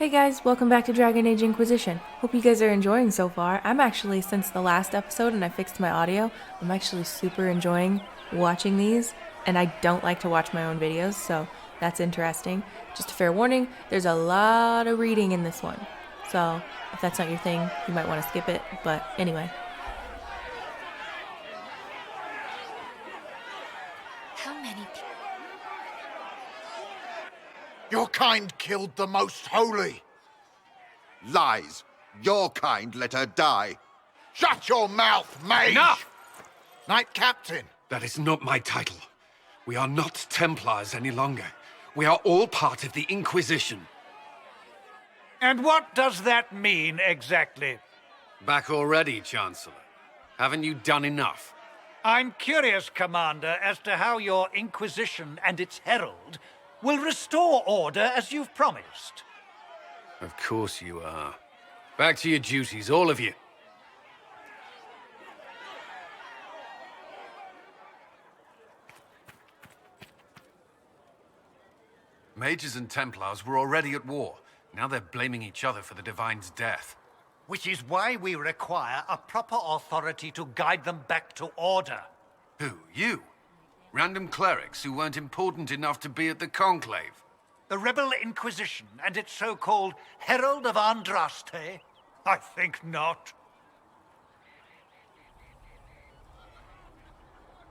Hey guys, welcome back to Dragon Age Inquisition. Hope you guys are enjoying so far. I'm actually, since the last episode and I fixed my audio, I'm actually super enjoying watching these, and I don't like to watch my own videos, so that's interesting. Just a fair warning, there's a lot of reading in this one. So, if that's not your thing, you might want to skip it, but anyway. How many people? Your kind killed the most holy. Lies. Your kind let her die. Shut your mouth, mage! Enough! Knight Captain. That is not my title. We are not Templars any longer. We are all part of the Inquisition. And what does that mean exactly? Back already, Chancellor. Haven't you done enough? I'm curious, Commander, as to how your Inquisition and its herald will restore order as you've promised. Of course you are. Back to your duties, all of you. Mages and Templars were already at war. Now they're blaming each other for the Divine's death. Which is why we require a proper authority to guide them back to order. Who? You? Random clerics who weren't important enough to be at the Conclave? The Rebel Inquisition and its so-called Herald of Andraste? I think not.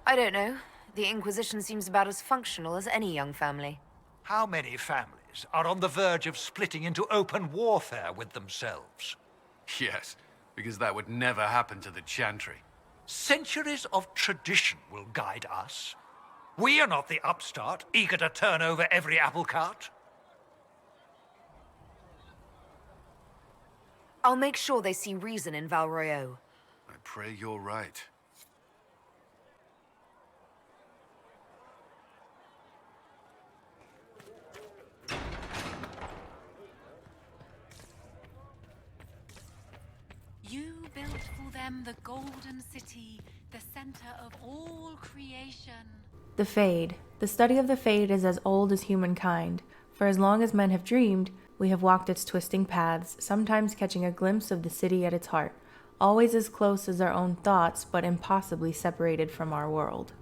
I don't know. The Inquisition seems about as functional as any young family. How many families are on the verge of splitting into open warfare with themselves? Yes, because that would never happen to the Chantry. Centuries of tradition will guide us. We are not the upstart, eager to turn over every apple cart. I'll make sure they see reason in Val Royeaux. I pray you're right. You built for them the golden city, the center of all creation. The Fade. The study of the Fade is as old as humankind. For as long as men have dreamed, we have walked its twisting paths, sometimes catching a glimpse of the city at its heart, always as close as our own thoughts, but impossibly separated from our world.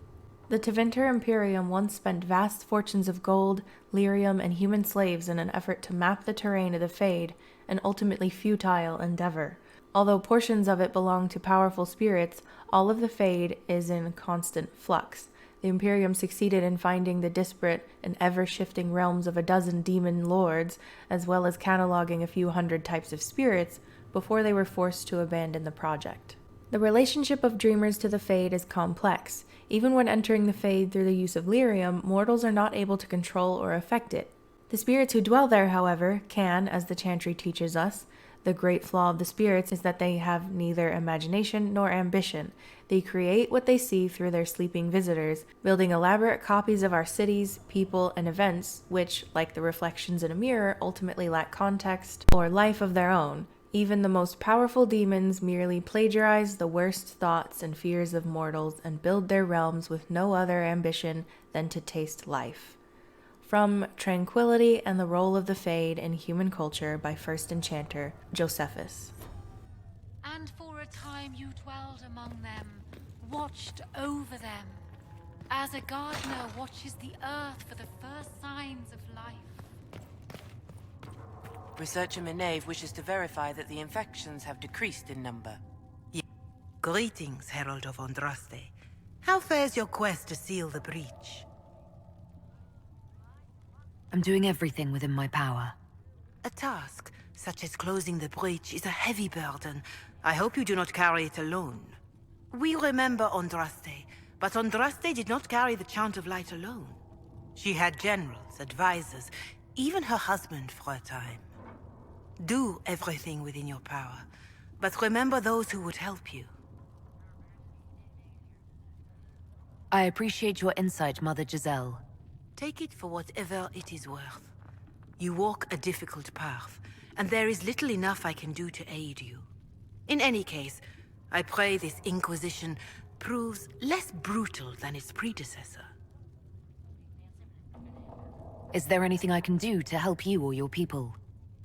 The Tevinter Imperium once spent vast fortunes of gold, lyrium, and human slaves in an effort to map the terrain of the Fade, an ultimately futile endeavor. Although portions of it belong to powerful spirits, all of the Fade is in constant flux. The Imperium succeeded in finding the disparate and ever-shifting realms of a dozen demon lords, as well as cataloging a few hundred types of spirits, before they were forced to abandon the project. The relationship of dreamers to the Fade is complex. Even when entering the Fade through the use of lyrium, mortals are not able to control or affect it. The spirits who dwell there, however, can, as the Chantry teaches us. The great flaw of the spirits is that they have neither imagination nor ambition. They create what they see through their sleeping visitors, building elaborate copies of our cities, people, and events, which, like the reflections in a mirror, ultimately lack context or life of their own. Even the most powerful demons merely plagiarize the worst thoughts and fears of mortals and build their realms with no other ambition than to taste life. From Tranquility and the Role of the Fade in Human Culture by First Enchanter, Josephus. And for a time you dwelled among them, watched over them, as a gardener watches the earth for the first signs of life. Researcher Menave wishes to verify that the infections have decreased in number. Greetings, Herald of Andraste. How fares your quest to seal the breach? I'm doing everything within my power. A task such as closing the breach is a heavy burden. I hope you do not carry it alone. We remember Andraste, but Andraste did not carry the Chant of Light alone. She had generals, advisors, even her husband for a time. Do everything within your power, but remember those who would help you. I appreciate your insight, Mother Giselle. Take it for whatever it is worth. You walk a difficult path, and there is little enough I can do to aid you. In any case, I pray this Inquisition proves less brutal than its predecessor. Is there anything I can do to help you or your people?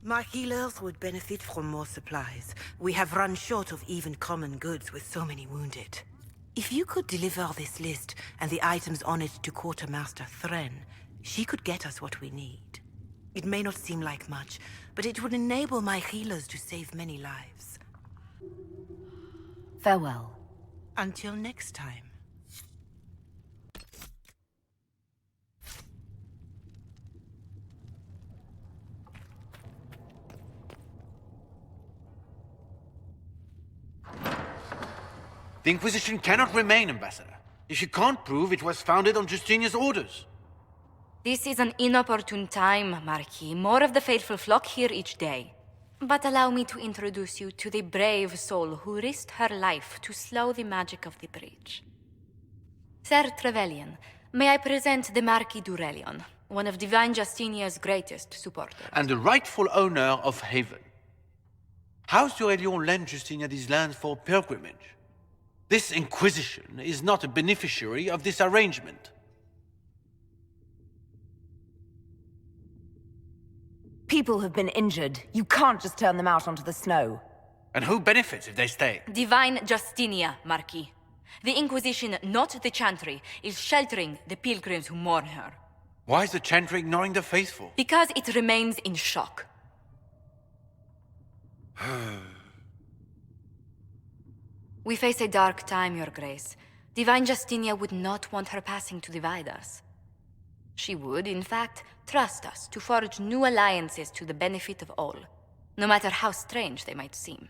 My healers would benefit from more supplies. We have run short of even common goods with so many wounded. If you could deliver this list and the items on it to Quartermaster Thren, she could get us what we need. It may not seem like much, but it would enable my healers to save many lives. Farewell. Until next time. The Inquisition cannot remain, Ambassador, if you can't prove it was founded on Justinia's orders. This is an inopportune time, Marquis. More of the faithful flock here each day. But allow me to introduce you to the brave soul who risked her life to slow the magic of the breach. Sir Trevelyan, may I present the Marquis d'Aurelion, one of Divine Justinia's greatest supporters. And the rightful owner of Haven. House d'Aurelion lent Justinia these lands for pilgrimage. This Inquisition is not a beneficiary of this arrangement. People have been injured. You can't just turn them out onto the snow. And who benefits if they stay? Divine Justinia, Marquis. The Inquisition, not the Chantry, is sheltering the pilgrims who mourn her. Why is the Chantry ignoring the faithful? Because it remains in shock. We face a dark time, Your Grace. Divine Justinia would not want her passing to divide us. She would, in fact, trust us to forge new alliances to the benefit of all, no matter how strange they might seem.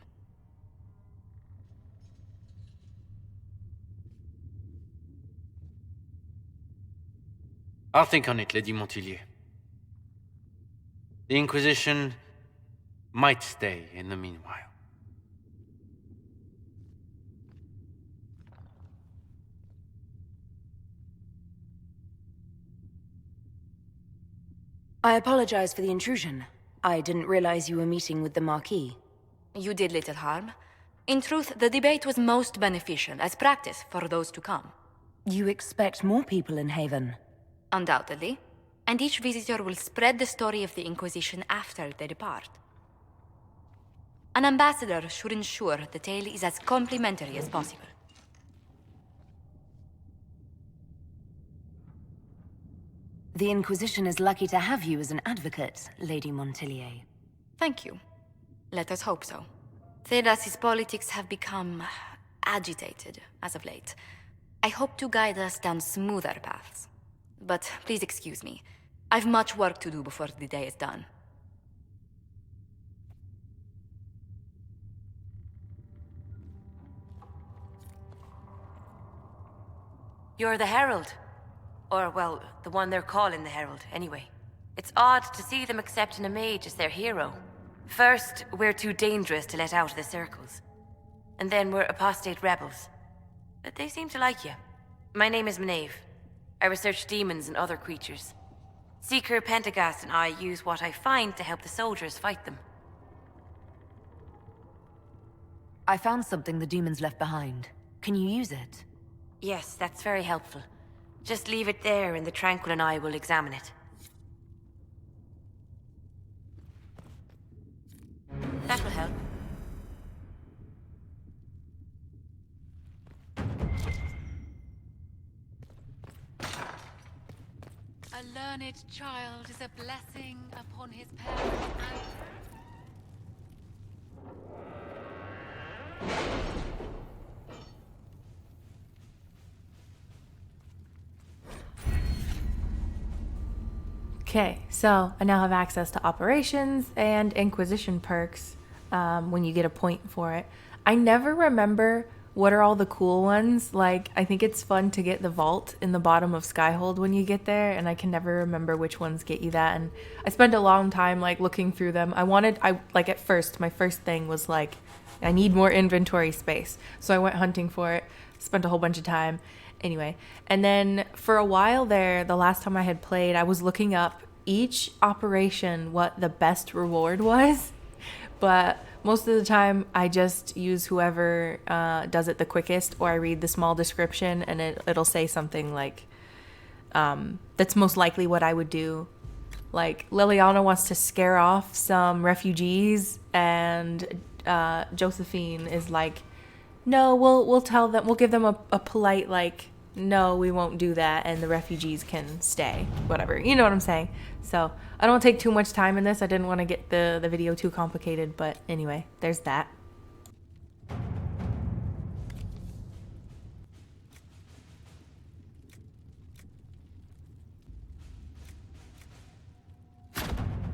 I'll think on it, Lady Montilyet. The Inquisition might stay in the meanwhile. I apologize for the intrusion. I didn't realize you were meeting with the Marquis. You did little harm. In truth, the debate was most beneficial as practice for those to come. You expect more people in Haven? Undoubtedly. And each visitor will spread the story of the Inquisition after they depart. An ambassador should ensure the tale is as complimentary as possible. The Inquisition is lucky to have you as an advocate, Lady Montilyet. Thank you. Let us hope so. Thedas's politics have become agitated as of late. I hope to guide us down smoother paths. But please excuse me. I've much work to do before the day is done. You're the Herald. Or, well, the one they're calling the Herald, anyway. It's odd to see them accepting a mage as their hero. First, we're too dangerous to let out of the circles. And then we're apostate rebels. But they seem to like you. My name is Maeve. I research demons and other creatures. Seeker Pentagast and I use what I find to help the soldiers fight them. I found something the demons left behind. Can you use it? Yes, that's very helpful. Just leave it there and the Tranquil and I will examine it. That will help. A learned child is a blessing upon his parents and... Okay, so I now have access to operations and Inquisition perks when you get a point for it. I never remember what are all the cool ones. Like, I think it's fun to get the vault in the bottom of Skyhold when you get there, and I can never remember which ones get you that. And I spent a long time like looking through them. At first, my first thing was like, I need more inventory space. So I went hunting for it, spent a whole bunch of time. Anyway, and then for a while there, the last time I had played, I was looking up each operation what the best reward was, but most of the time I just use whoever does it the quickest, or I read the small description and it'll say something like that's most likely what I would do. Like, Liliana wants to scare off some refugees, and Josephine is like, no, we'll tell them, we'll give them a polite, like, no, we won't do that, and the refugees can stay, whatever. You know what I'm saying? So I don't take too much time in this. I didn't want to get the video too complicated, but anyway, there's that.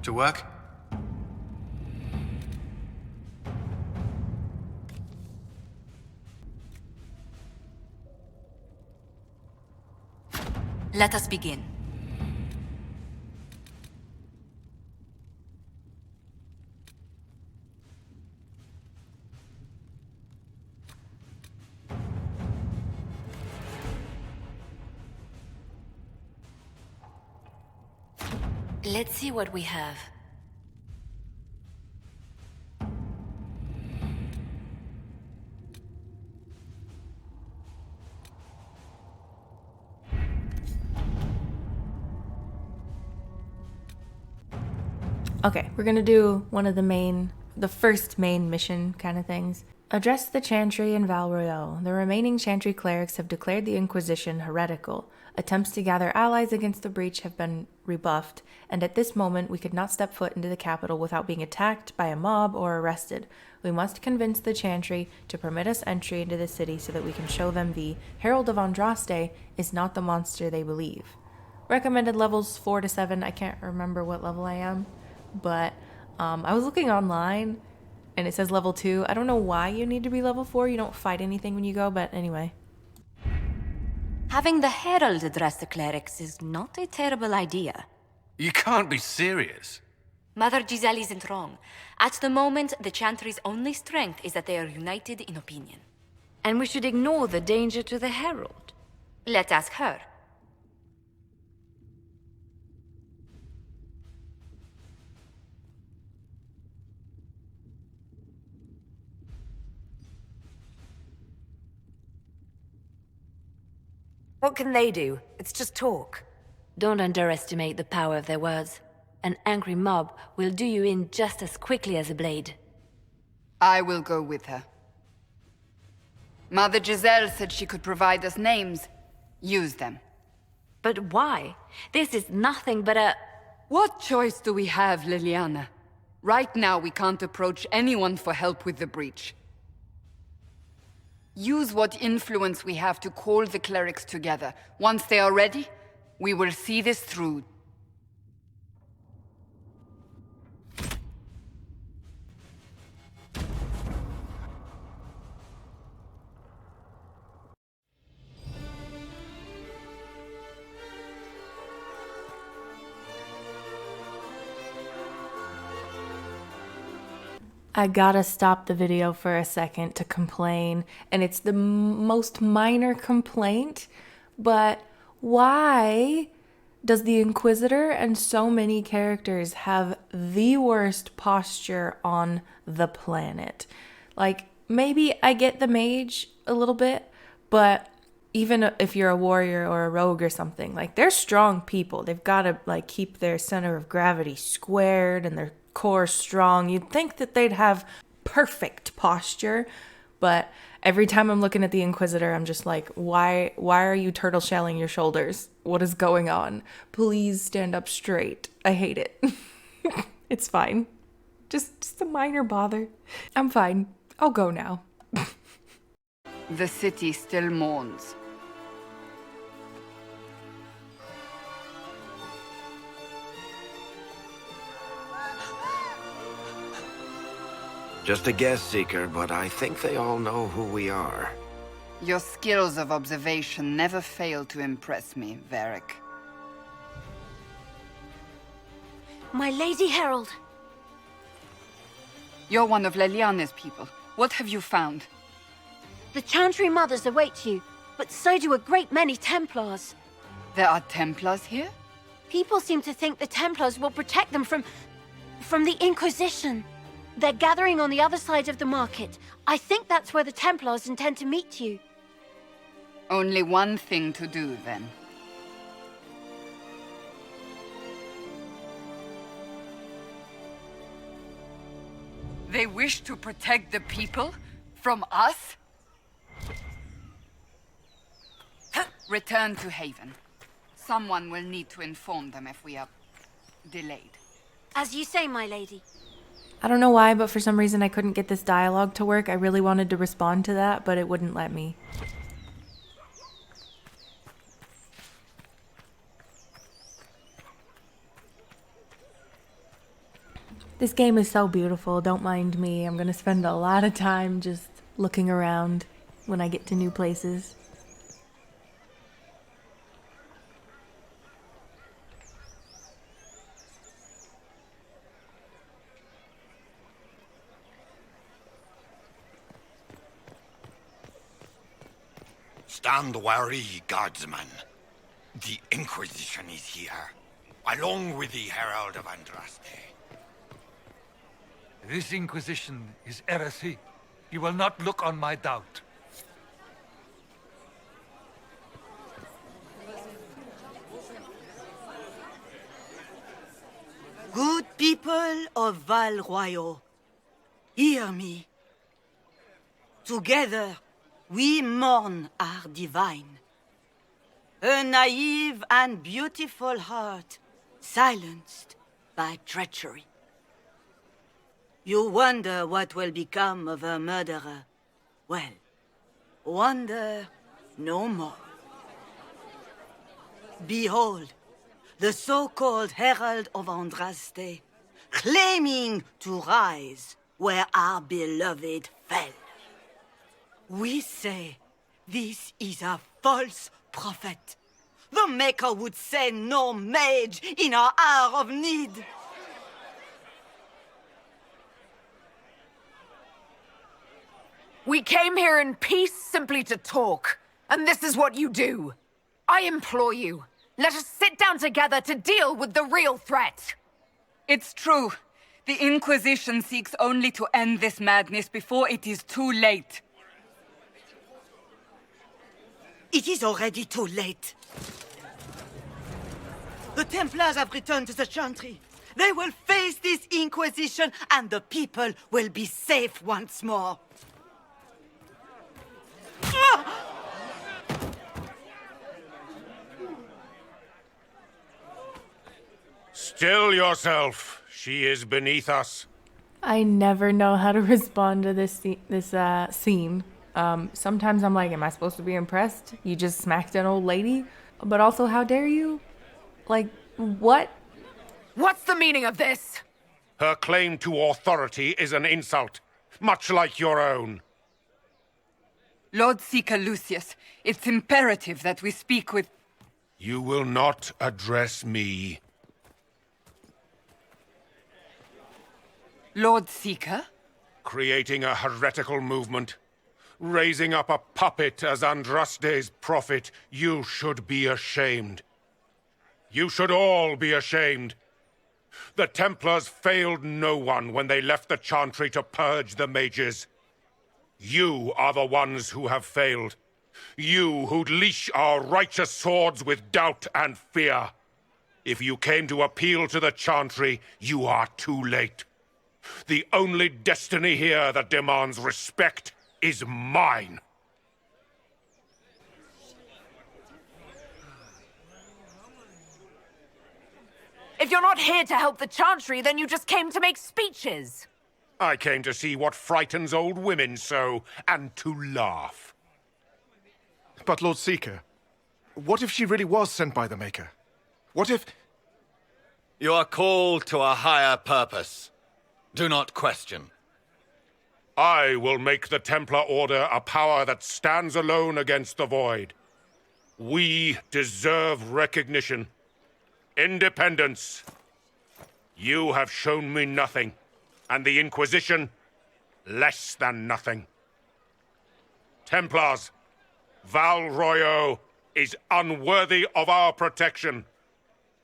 To work? Let us begin. Let's see what we have. Okay, we're gonna do one of the first main mission kind of things. Address the Chantry in Val Royeaux. The remaining Chantry clerics have declared the Inquisition heretical. Attempts to gather allies against the breach have been rebuffed, and at this moment we could not step foot into the capital without being attacked by a mob or arrested. We must convince the Chantry to permit us entry into the city so that we can show them the Herald of Andraste is not the monster they believe. Recommended levels 4 to 7. I can't remember what level I am, but I was looking online and it says level 2. I don't know why you need to be level 4. You don't fight anything when you go, but anyway. Having the Herald address the clerics is not a terrible idea. You can't be serious. Mother Giselle isn't wrong. At the moment, the Chantry's only strength is that they are united in opinion. And we should ignore the danger to the Herald. Let's ask her. What can they do? It's just talk. Don't underestimate the power of their words. An angry mob will do you in just as quickly as a blade. I will go with her. Mother Giselle said she could provide us names. Use them. But why? This is nothing but a... What choice do we have, Liliana? Right now we can't approach anyone for help with the breach. Use what influence we have to call the clerics together. Once they are ready, we will see this through. I gotta stop the video for a second to complain, and it's the most minor complaint, but why does the Inquisitor and so many characters have the worst posture on the planet? Like, maybe I get the mage a little bit, but even if you're a warrior or a rogue or something, like, they're strong people. They've gotta, like, keep their center of gravity squared and their core strong. You'd think that they'd have perfect posture, but every time I'm looking at the Inquisitor, I'm just like, why are you turtle shelling your shoulders? What is going on? Please stand up straight. I hate it. It's fine. Just a minor bother. I'm fine. I'll go now. The city still mourns. Just a guess, Seeker, but I think they all know who we are. Your skills of observation never fail to impress me, Varric. My Lady Herald! You're one of Leliana's people. What have you found? The Chantry Mothers await you, but so do a great many Templars. There are Templars here? People seem to think the Templars will protect them from the Inquisition. They're gathering on the other side of the market. I think that's where the Templars intend to meet you. Only one thing to do, then. They wish to protect the people from us? Return to Haven. Someone will need to inform them if we are delayed. As you say, my lady. I don't know why, but for some reason I couldn't get this dialogue to work. I really wanted to respond to that, but it wouldn't let me. This game is so beautiful, don't mind me. I'm gonna spend a lot of time just looking around when I get to new places. Stand wary, guardsman. The Inquisition is here, along with the Herald of Andraste. This Inquisition is heresy. You will not look on my doubt. Good people of Val Royal, hear me. Together, we mourn our divine. A naive and beautiful heart, silenced by treachery. You wonder what will become of a murderer. Well, wonder no more. Behold, the so-called Herald of Andraste, claiming to rise where our beloved fell. We say this is a false prophet. The Maker would send no mage in our hour of need. We came here in peace simply to talk, and this is what you do. I implore you, let us sit down together to deal with the real threat. It's true. The Inquisition seeks only to end this madness before it is too late. It is already too late. The Templars have returned to the Chantry. They will face this Inquisition, and the people will be safe once more. Still yourself. She is beneath us. I never know how to respond to this scene. Sometimes I'm like, am I supposed to be impressed? You just smacked an old lady? But also, how dare you? Like, what? What's the meaning of this? Her claim to authority is an insult, much like your own. Lord Seeker Lucius, it's imperative that we speak with... You will not address me. Lord Seeker? Creating a heretical movement. Raising up a puppet as Andraste's prophet. You should be ashamed. You should all be ashamed. The Templars failed no one when they left the Chantry to purge the mages. You are the ones who have failed. You who'd leash our righteous swords with doubt and fear. If you came to appeal to the Chantry, you are too late. The only destiny here that demands respect is mine. If you're not here to help the Chantry, then you just came to make speeches. I came to see what frightens old women so, and to laugh. But Lord Seeker, what if she really was sent by the Maker? What if... You are called to a higher purpose. Do not question. I will make the Templar Order a power that stands alone against the Void. We deserve recognition. Independence. You have shown me nothing, and the Inquisition, less than nothing. Templars, Val Royal is unworthy of our protection.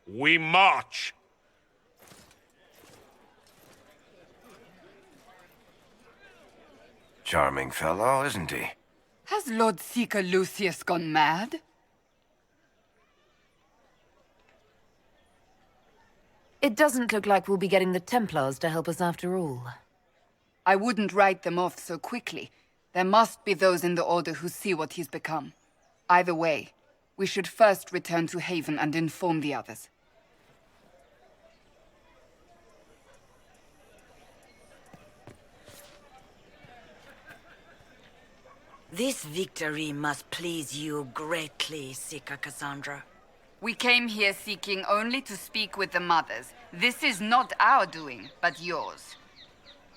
We march. Charming fellow, isn't he? Has Lord Seeker Lucius gone mad? It doesn't look like we'll be getting the Templars to help us after all. I wouldn't write them off so quickly. There must be those in the Order who see what he's become. Either way, we should first return to Haven and inform the others. This victory must please you greatly, Sika Cassandra. We came here seeking only to speak with the mothers. This is not our doing, but yours.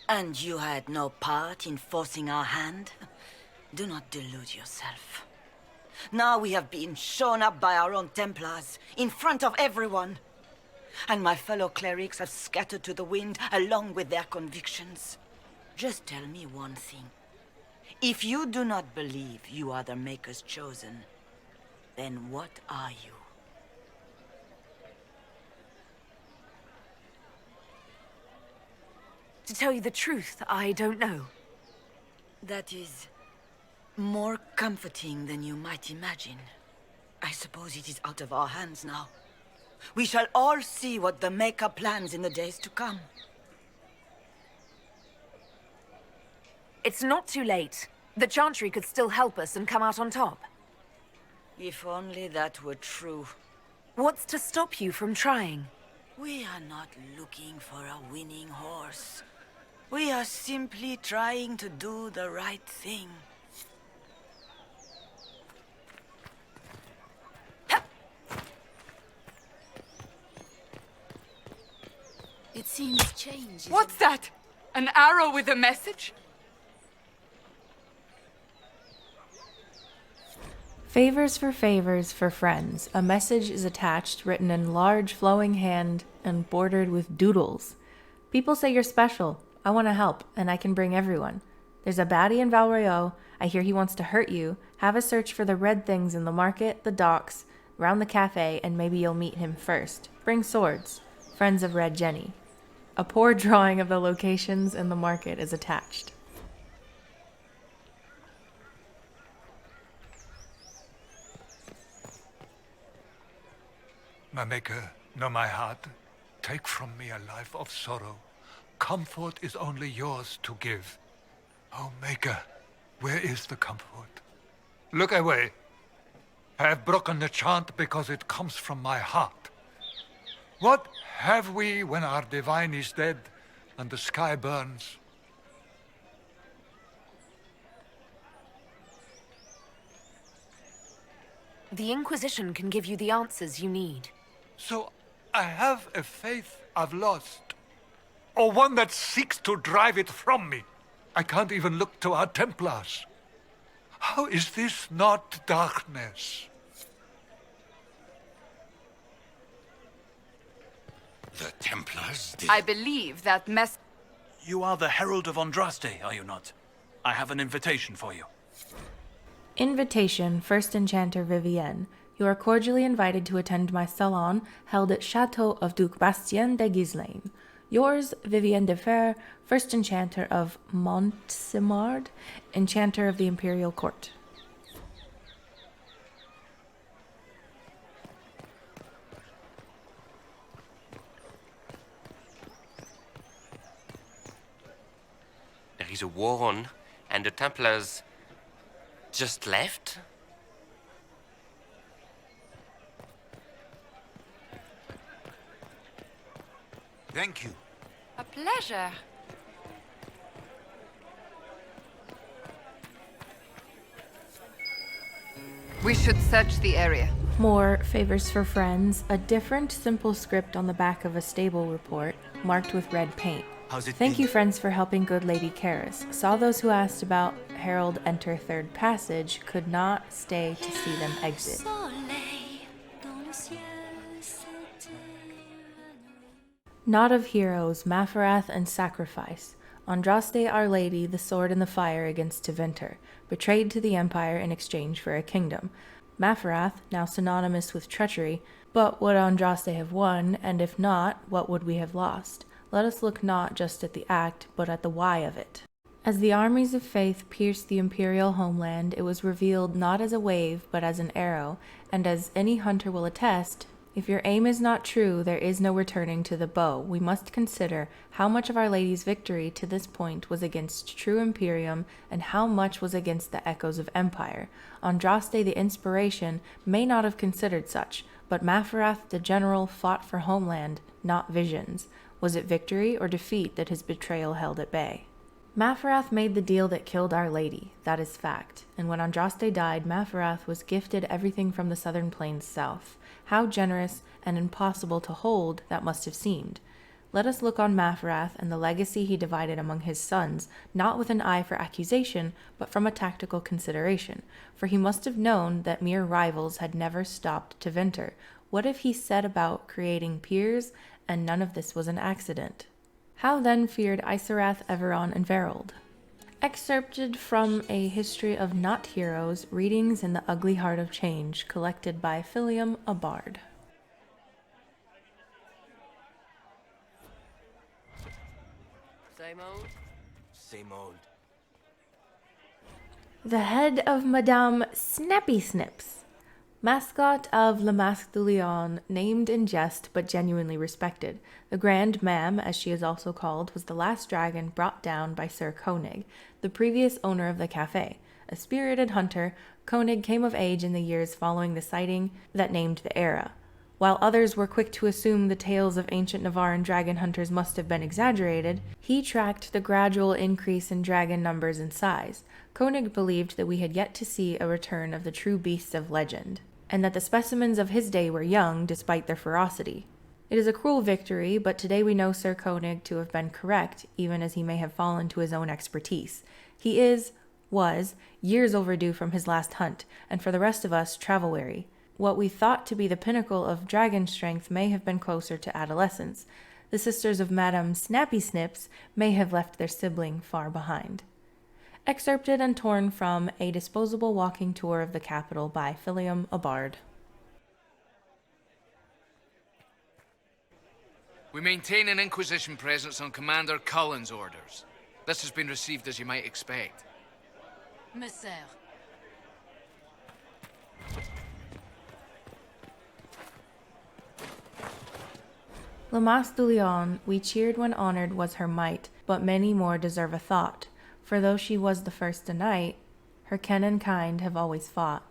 And you had no part in forcing our hand? Do not delude yourself. Now we have been shown up by our own Templars, in front of everyone. And my fellow clerics have scattered to the wind along with their convictions. Just tell me one thing. If you do not believe you are the Maker's chosen, then what are you? To tell you the truth, I don't know. That is more comforting than you might imagine. I suppose it is out of our hands now. We shall all see what the Maker plans in the days to come. It's not too late. The Chantry could still help us and come out on top. If only that were true. What's to stop you from trying? We are not looking for a winning horse. We are simply trying to do the right thing. It seems change. What's that? An arrow with a message? Favors for friends. A message is attached, written in large flowing hand and bordered with doodles. People say you're special. I want to help, and I can bring everyone. There's a baddie in Valrayo. I hear he wants to hurt you. Have a search for the red things in the market, the docks, round the cafe, and maybe you'll meet him first. Bring swords. Friends of Red Jenny. A poor drawing of the locations in the market is attached. My Maker, know my heart. Take from me a life of sorrow. Comfort is only yours to give. Oh, Maker, where is the comfort? Look away. I have broken the chant because it comes from my heart. What have we when our divine is dead and the sky burns? The Inquisition can give you the answers you need. So I have a faith I've lost, or one that seeks to drive it from me. I can't even look to our Templars. How is this not darkness? The Templars did... I believe that You are the Herald of Andraste, are you not? I have an invitation for you. Invitation, First Enchanter Vivienne. You are cordially invited to attend my salon held at Chateau of Duc Bastien de Ghislaine. Yours, Vivienne de Fer, First Enchanter of Montsimard, Enchanter of the Imperial Court. There is a war on, and the Templars just left? Thank you. A pleasure. We should search the area. More favors for friends. A different simple script on the back of a stable report, marked with red paint. Thank you, friends, for helping good Lady Karis. Saw those who asked about Herald enter third passage, could not stay to see them exit. Knot of Heroes, Maferath and Sacrifice. Andraste Our Lady, the sword in the fire against Tevinter, betrayed to the Empire in exchange for a kingdom. Maferath, now synonymous with treachery, but would Andraste have won, and if not, what would we have lost? Let us look not just at the act, but at the why of it. As the armies of faith pierced the imperial homeland, it was revealed not as a wave, but as an arrow, and as any hunter will attest, If your aim is not true, there is no returning to the bow. We must consider how much of Our Lady's victory to this point was against true Imperium and how much was against the echoes of Empire. Andraste the Inspiration may not have considered such, but Maferath the General fought for homeland, not visions. Was it victory or defeat that his betrayal held at bay? Maferath made the deal that killed Our Lady, that is fact, and when Andraste died, Maferath was gifted everything from the southern plains south. How generous and impossible to hold that must have seemed. Let us look on Maferath and the legacy he divided among his sons, not with an eye for accusation, but from a tactical consideration, for he must have known that mere rivals had never stopped to venture. What if he set about creating peers, and none of this was an accident? How then feared Isarath, Everon, and Verold? Excerpted from A History of Not Heroes, Readings in the Ugly Heart of Change, collected by Philium, a bard. Same old? Same old. The head of Madame Snappy Snips, mascot of Le Masque du Lion, named in jest but genuinely respected. The Grand Mam, as she is also called, was the last dragon brought down by Sir Koenig, the previous owner of the cafe. A spirited hunter, Koenig came of age in the years following the sighting that named the era. While others were quick to assume the tales of ancient Navarran dragon hunters must have been exaggerated, he tracked the gradual increase in dragon numbers and size. Koenig believed that we had yet to see a return of the true beasts of legend, and that the specimens of his day were young despite their ferocity. It is a cruel victory, but today we know Sir Koenig to have been correct, even as he may have fallen to his own expertise. He was, years overdue from his last hunt, and for the rest of us, travel-weary. What we thought to be the pinnacle of dragon strength may have been closer to adolescence. The sisters of Madame Snappy Snips may have left their sibling far behind. Excerpted and torn from A Disposable Walking Tour of the Capital by Philium, a bard. We maintain an Inquisition presence on Commander Cullen's orders. This has been received as you might expect. Monsieur. Le Mas du Lion, we cheered when honored was her might, but many more deserve a thought. For though she was the first a knight, her kin and kind have always fought.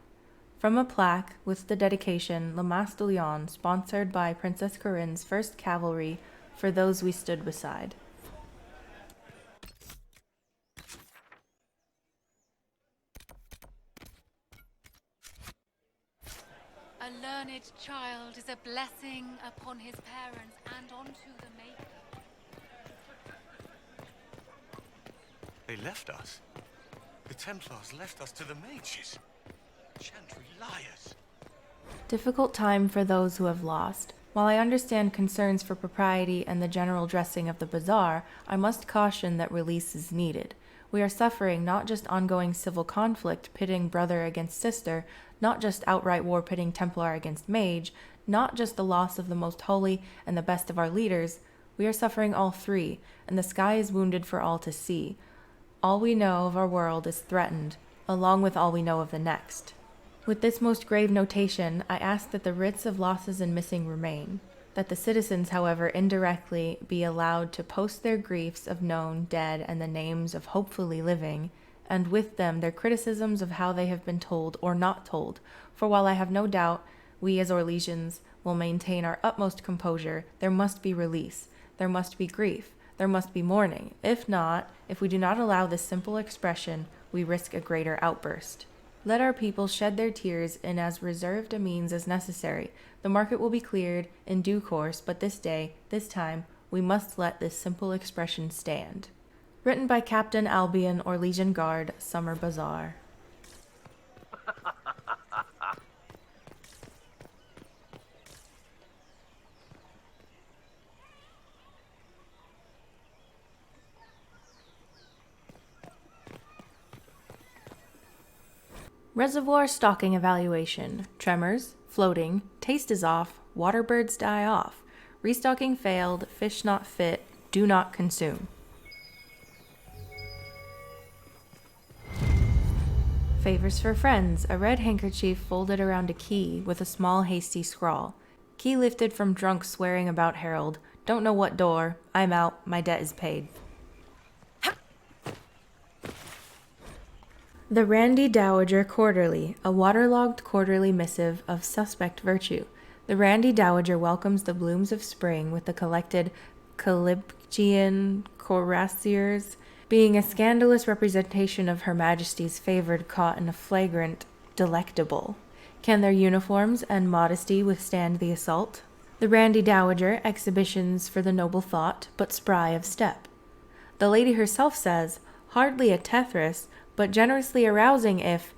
From a plaque with the dedication, Le Mas du Lion, sponsored by Princess Corinne's 1st Cavalry, for those we stood beside. A learned child is a blessing upon his parents and onto the Maker. They left us. The Templars left us to the mages. Chantry liars. Difficult time for those who have lost. While I understand concerns for propriety and the general dressing of the bazaar, I must caution that release is needed. We are suffering not just ongoing civil conflict pitting brother against sister, not just outright war pitting Templar against mage, not just the loss of the most holy and the best of our leaders. We are suffering all three, and the sky is wounded for all to see. All we know of our world is threatened, along with all we know of the next. With this most grave notation, I ask that the writs of losses and missing remain, that the citizens, however, indirectly be allowed to post their griefs of known, dead, and the names of hopefully living, and with them their criticisms of how they have been told or not told, for while I have no doubt we as Orlesians will maintain our utmost composure, there must be release, there must be grief, there must be mourning. If not, if we do not allow this simple expression, we risk a greater outburst. Let our people shed their tears in as reserved a means as necessary. The market will be cleared in due course, but this day, this time, we must let this simple expression stand. Written by Captain Albion, Orlesian Guard, Summer Bazaar. Reservoir stocking evaluation. Tremors, floating, taste is off, water birds die off. Restocking failed, fish not fit, do not consume. Favors for friends. A red handkerchief folded around a key with a small hasty scrawl. Key lifted from drunk swearing about Harold. Don't know what door. I'm out. My debt is paid. The Randy Dowager Quarterly, a waterlogged quarterly missive of suspect virtue. The Randy Dowager welcomes the blooms of spring with the collected Calyptian cuirassiers, being a scandalous representation of Her Majesty's favored caught in a flagrant delectable. Can their uniforms and modesty withstand the assault? The Randy Dowager, exhibitions for the noble thought, but spry of step. The lady herself says, hardly a Tethras, but generously arousing if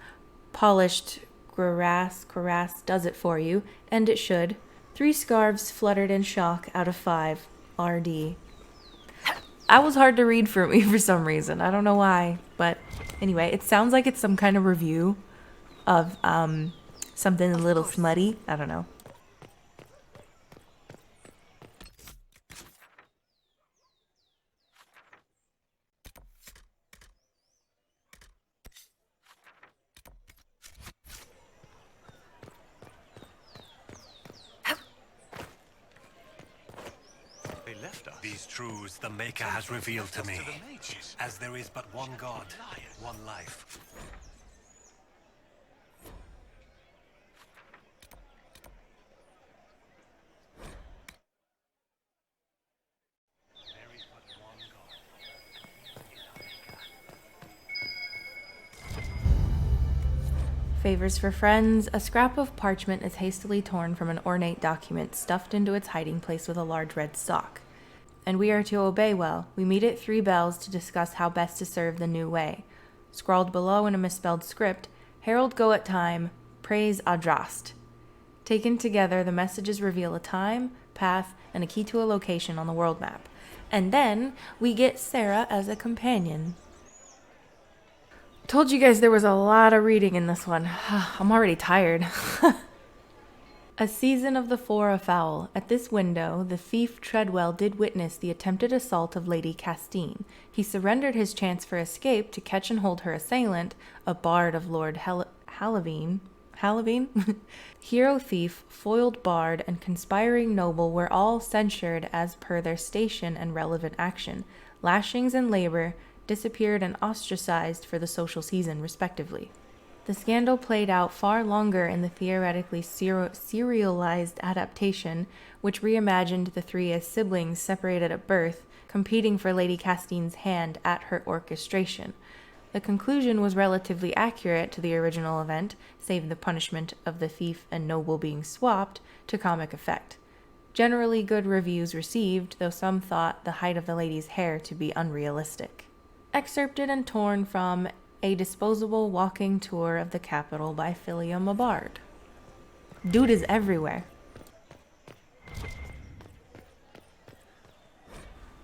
polished cuirass does it for you, and it should. 3 scarves fluttered in shock out of 5. RD. That was hard to read for me for some reason. I don't know why, but anyway, it sounds like it's some kind of review of something a little smutty. I don't know. These truths the Maker has revealed to me, as there is but one God, one life. Favors for friends. A scrap of parchment is hastily torn from an ornate document, stuffed into its hiding place with a large red sock. And we are to obey well. We meet at 3 bells to discuss how best to serve the new way. Scrawled below in a misspelled script, Herald go at time, praise Adrast. Taken together, the messages reveal a time, path, and a key to a location on the world map. And then we get Sarah as a companion. Told you guys there was a lot of reading in this one. I'm already tired. A season of the 4 afoul. At this window, the thief Treadwell did witness the attempted assault of Lady Castine. He surrendered his chance for escape to catch and hold her assailant, a bard of Lord Halavine. Hero thief, foiled bard, and conspiring noble were all censured as per their station and relevant action. Lashings and labor, disappeared and ostracized for the social season, respectively. The scandal played out far longer in the theoretically serialized adaptation, which reimagined the 3 as siblings separated at birth, competing for Lady Castine's hand at her orchestration. The conclusion was relatively accurate to the original event, save the punishment of the thief and noble being swapped, to comic effect. Generally good reviews received, though some thought the height of the lady's hair to be unrealistic. Excerpted and torn from A Disposable Walking Tour of the Capital by Philia Mabard. Dude is everywhere.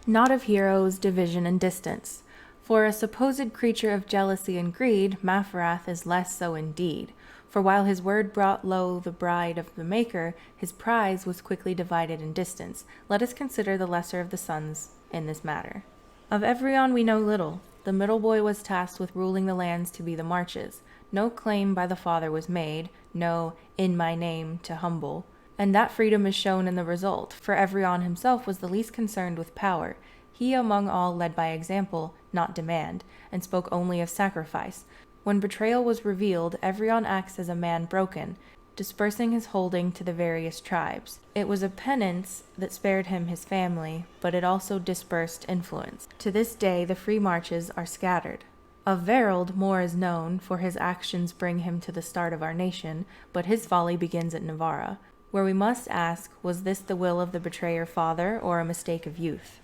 Not of heroes, division, and distance. For a supposed creature of jealousy and greed, Maferath is less so indeed. For while his word brought low the bride of the Maker, his prize was quickly divided in distance. Let us consider the lesser of the sons in this matter. Of Evrion we know little. The middle boy was tasked with ruling the lands to be the marches. No claim by the father was made, no in my name to humble. And that freedom is shown in the result, for Evrion himself was the least concerned with power. He among all led by example, not demand, and spoke only of sacrifice. When betrayal was revealed, Evrion acts as a man broken, dispersing his holding to the various tribes. It was a penance that spared him his family, but it also dispersed influence. To this day the free marches are scattered. Of Verald more is known, for his actions bring him to the start of our nation, but his folly begins at Navarra, where we must ask, was this the will of the betrayer father, or a mistake of youth?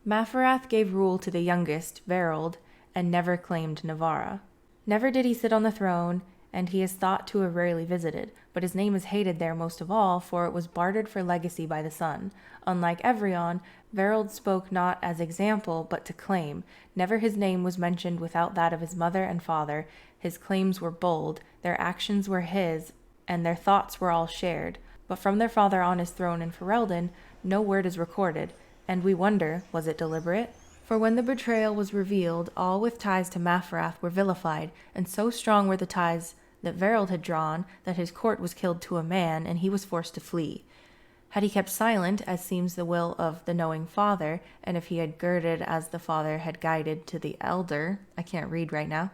Maferath gave rule to the youngest, Verald, and never claimed Navarra. Never did he sit on the throne, and he is thought to have rarely visited, but his name is hated there most of all, for it was bartered for legacy by the son. Unlike Evrion, Verald spoke not as example, but to claim. Never his name was mentioned without that of his mother and father. His claims were bold, their actions were his, and their thoughts were all shared. But from their father on his throne in Ferelden, no word is recorded, and we wonder, was it deliberate? For when the betrayal was revealed, all with ties to Maferath were vilified, and so strong were the ties that Verald had drawn that his court was killed to a man, and he was forced to flee. Had he kept silent, as seems the will of the knowing father, and if he had girded as the father had guided to the elder, I can't read right now,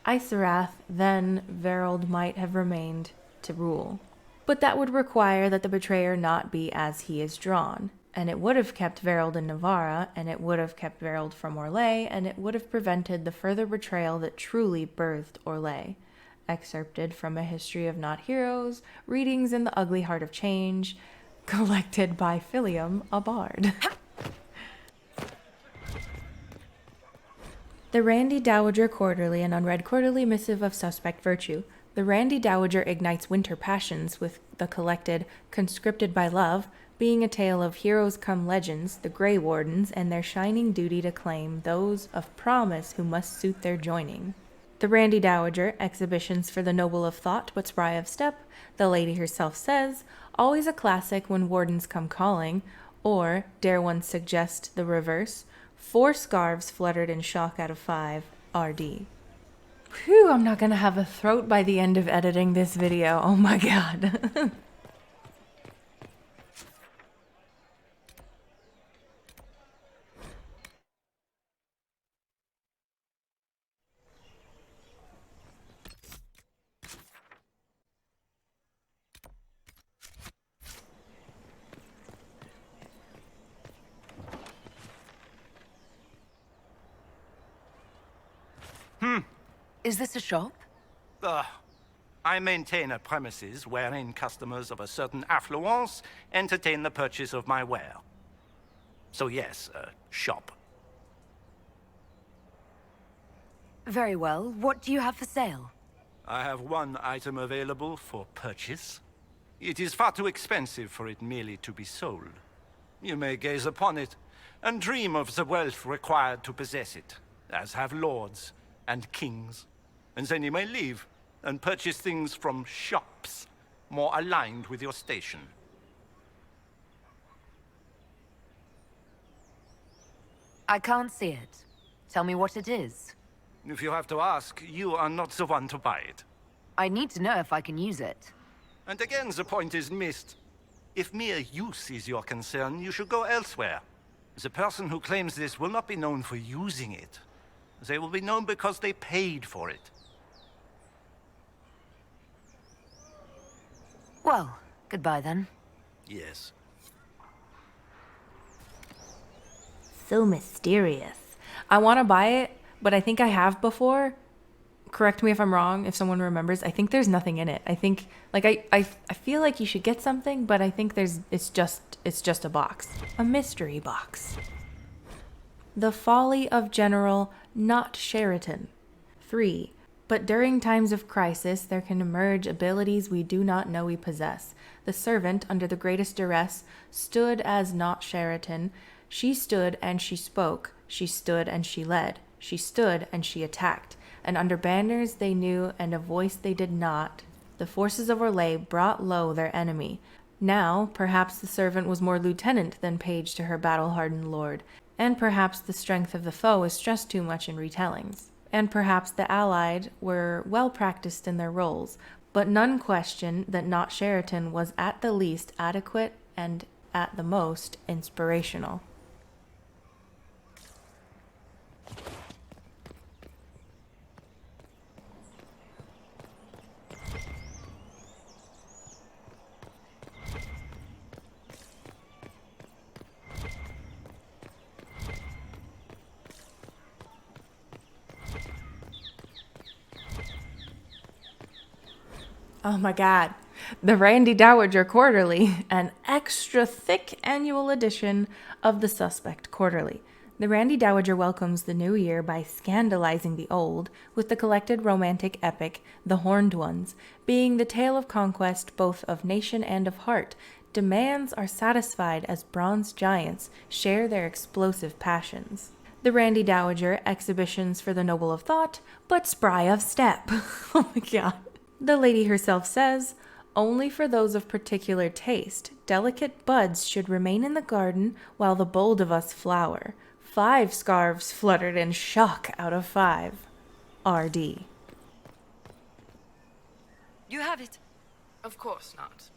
Isarath, then Verold might have remained to rule. But that would require that the betrayer not be as he is drawn, and it would have kept Verold in Navarra, and it would have kept Verold from Orlais, and it would have prevented the further betrayal that truly birthed Orlais. Excerpted from A History of Not Heroes, Readings in the Ugly Heart of Change, collected by Philium, a bard. The Randy Dowager Quarterly, an unread quarterly missive of suspect virtue. The Randy Dowager ignites winter passions with the collected Conscripted by Love, being a tale of heroes come legends, the Grey Wardens, and their shining duty to claim those of promise who must suit their joining. The Randy Dowager, exhibitions for the noble of thought but spry of step, the lady herself says, always a classic when wardens come calling, or, dare one suggest the reverse, 4 scarves fluttered in shock out of 5, RD. Phew, I'm not gonna have a throat by the end of editing this video, oh my god. Is this a shop? I maintain a premises wherein customers of a certain affluence entertain the purchase of my ware. So yes, a shop. Very well. What do you have for sale? I have one item available for purchase. It is far too expensive for it merely to be sold. You may gaze upon it and dream of the wealth required to possess it, as have lords and kings. And then you may leave and purchase things from shops more aligned with your station. I can't see it. Tell me what it is. If you have to ask, you are not the one to buy it. I need to know if I can use it. And again, the point is missed. If mere use is your concern, you should go elsewhere. The person who claims this will not be known for using it. They will be known because they paid for it. Well, goodbye then. Yes. So mysterious. I want to buy it, but I think I have before. Correct me if I'm wrong, if someone remembers. I think there's nothing in it. I think, like, I feel like you should get something, but I think it's just a box. A mystery box. The Folly of General Not Sheraton. 3. But during times of crisis, there can emerge abilities we do not know we possess. The servant, under the greatest duress, stood as Not Sheraton. She stood and she spoke. She stood and she led. She stood and she attacked. And under banners they knew and a voice they did not, the forces of Orlais brought low their enemy. Now, perhaps the servant was more lieutenant than page to her battle-hardened lord, and perhaps the strength of the foe is stressed too much in retellings. And perhaps the allied were well practiced in their roles, but none question that Not Sheraton was at the least adequate and at the most inspirational. Oh my god. The Randy Dowager Quarterly, an extra thick annual edition of the Suspect Quarterly. The Randy Dowager welcomes the new year by scandalizing the old with the collected romantic epic, The Horned Ones, being the tale of conquest both of nation and of heart. Demands are satisfied as bronze giants share their explosive passions. The Randy Dowager, exhibitions for the noble of thought, but spry of step. Oh my god. The lady herself says, only for those of particular taste, delicate buds should remain in the garden while the bold of us flower. 5 scarves fluttered in shock out of 5. RD. You have it. Of course not.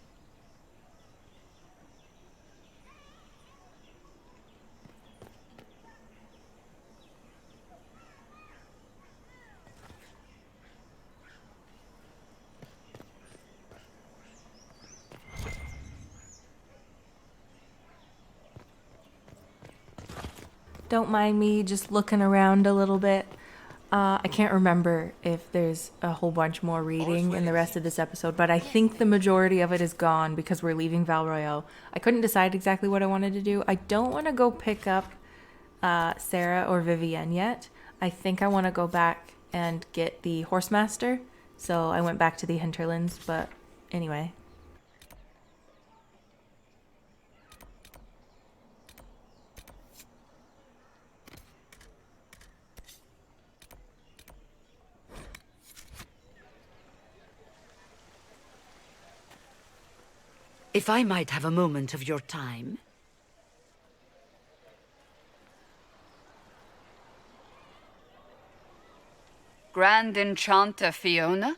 Don't mind me just looking around a little bit. I can't remember if there's a whole bunch more reading in the rest of this episode, but I think the majority of it is gone because we're leaving Val Royeaux. I couldn't decide exactly what I wanted to do. I don't want to go pick up Sarah or Vivienne yet. I think I want to go back and get the Horsemaster. So I went back to the Hinterlands, but anyway. If I might have a moment of your time. Grand Enchanter Fiona?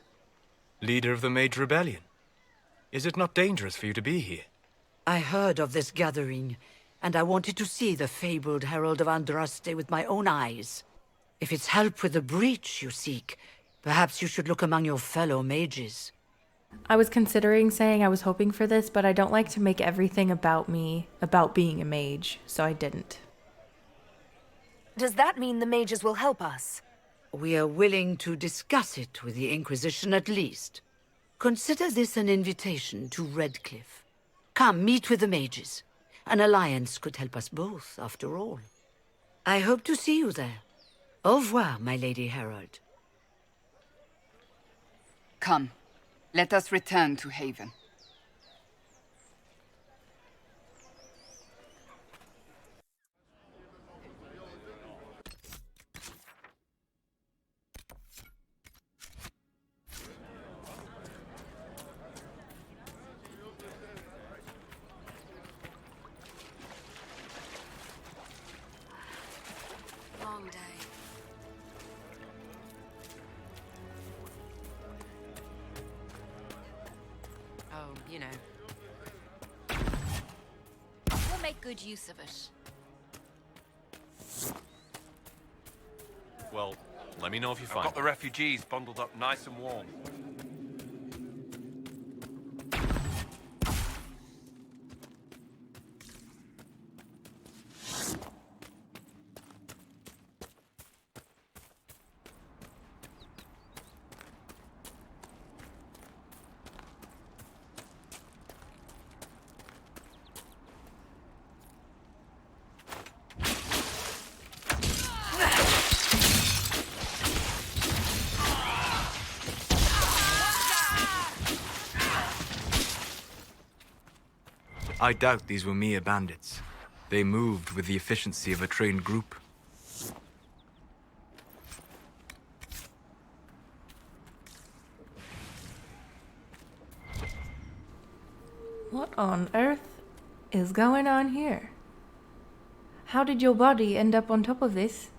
Leader of the Mage Rebellion. Is it not dangerous for you to be here? I heard of this gathering, and I wanted to see the fabled Herald of Andraste with my own eyes. If it's help with the breach you seek, perhaps you should look among your fellow mages. I was considering saying I was hoping for this, but I don't like to make everything about me about being a mage, so I didn't. Does that mean the mages will help us? We are willing to discuss it with the Inquisition at least. Consider this an invitation to Redcliffe. Come, meet with the mages. An alliance could help us both, after all. I hope to see you there. Au revoir, my Lady Herald. Come, let us return to Haven. Long day. Oh, you know. We'll make good use of it. Well, let me know if you find. I've got the refugees bundled up nice and warm. I doubt these were mere bandits. They moved with the efficiency of a trained group. What on earth is going on here? How did your body end up on top of this?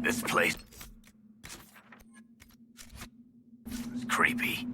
This place is creepy.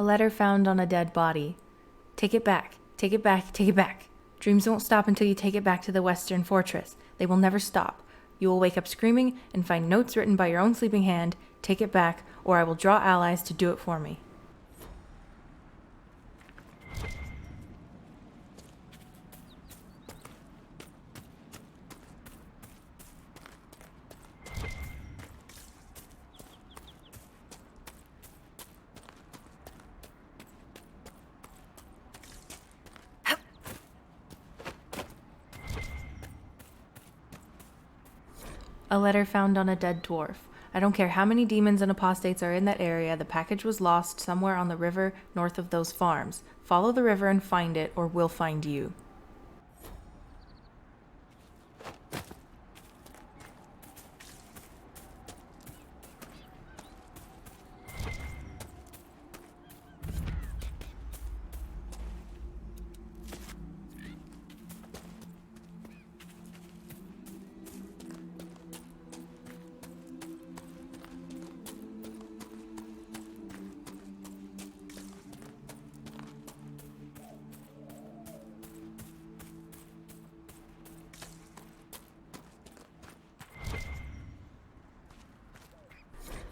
A letter found on a dead body. Take it back. Take it back. Take it back. Dreams won't stop until you take it back to the Western Fortress. They will never stop. You will wake up screaming and find notes written by your own sleeping hand. Take it back, or I will draw allies to do it for me. A letter found on a dead dwarf. I don't care how many demons and apostates are in that area, the package was lost somewhere on the river north of those farms. Follow the river and find it, or we'll find you.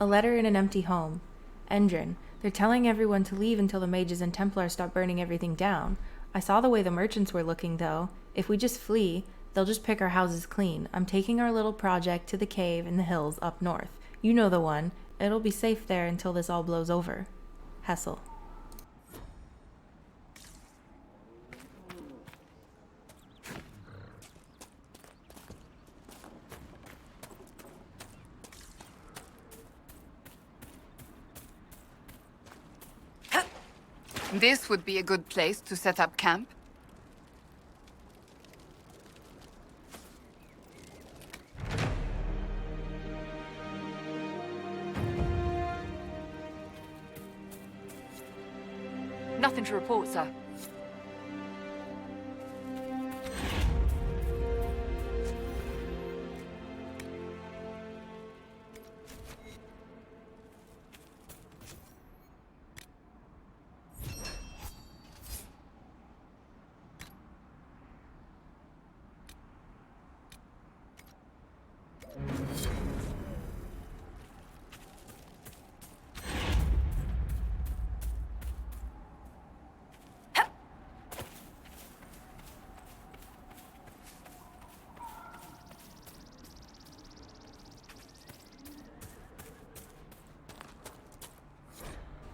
A letter in an empty home. Endrin, they're telling everyone to leave until the mages and Templars stop burning everything down. I saw the way the merchants were looking, though. If we just flee, they'll just pick our houses clean. I'm taking our little project to the cave in the hills up north. You know the one. It'll be safe there until this all blows over. Hessel. This would be a good place to set up camp. Nothing to report, sir.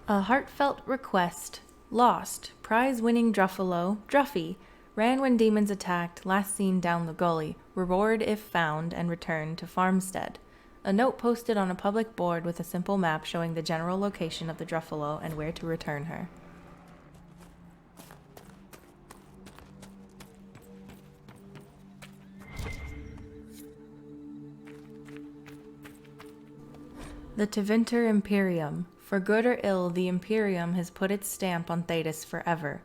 A heartfelt request. Lost. Prize-winning Druffalo, Druffy, ran when demons attacked, last seen down the gully. Reward if found and returned to Farmstead. A note posted on a public board with a simple map showing the general location of the Druffalo and where to return her. The Tevinter Imperium. For good or ill, the Imperium has put its stamp on Thedas forever.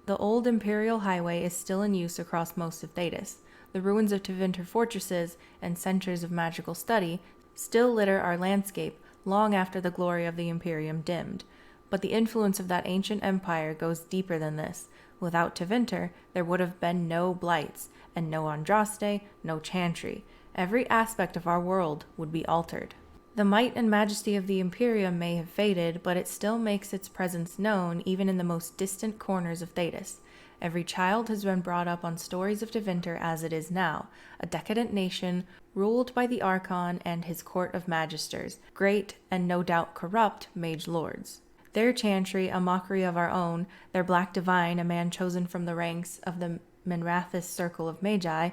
The old Imperial Highway is still in use across most of Thedas. The ruins of Tevinter fortresses and centers of magical study still litter our landscape long after the glory of the Imperium dimmed. But the influence of that ancient empire goes deeper than this. Without Tevinter, there would have been no Blights, and no Andraste, no Chantry. Every aspect of our world would be altered. The might and majesty of the Imperium may have faded, but it still makes its presence known even in the most distant corners of Thedas. Every child has been brought up on stories of Tevinter as it is now, a decadent nation ruled by the Archon and his court of magisters, great and no doubt corrupt mage lords. Their Chantry, a mockery of our own, their Black Divine, a man chosen from the ranks of the Minrathous circle of Magi,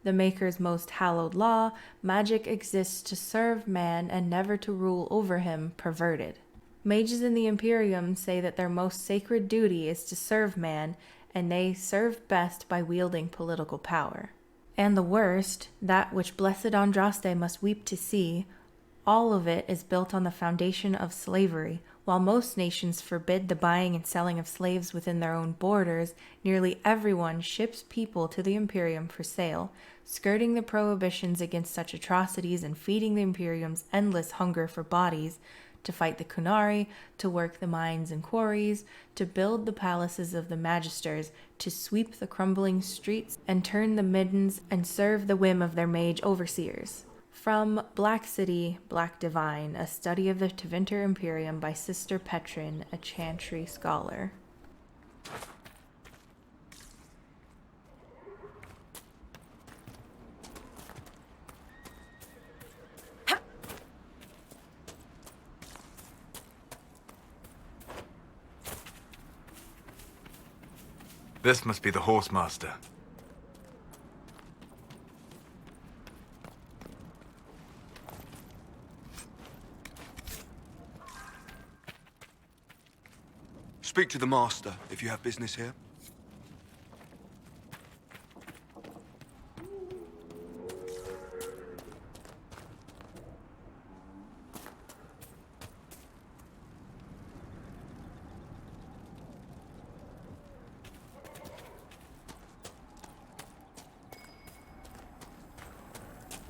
the Maker's most hallowed law, magic exists to serve man and never to rule over him, perverted. Mages in the Imperium say that their most sacred duty is to serve man, and they serve best by wielding political power. And the worst, that which blessed Andraste must weep to see, all of it is built on the foundation of slavery. While most nations forbid the buying and selling of slaves within their own borders, nearly everyone ships people to the Imperium for sale, skirting the prohibitions against such atrocities and feeding the Imperium's endless hunger for bodies. to fight the Kunari, to work the mines and quarries, to build the palaces of the magisters, to sweep the crumbling streets and turn the middens and serve the whim of their mage overseers. From Black City, Black Divine, a study of the Tevinter Imperium by Sister Petrin, a Chantry scholar. This must be the Horsemaster. Speak to the Master if you have business here.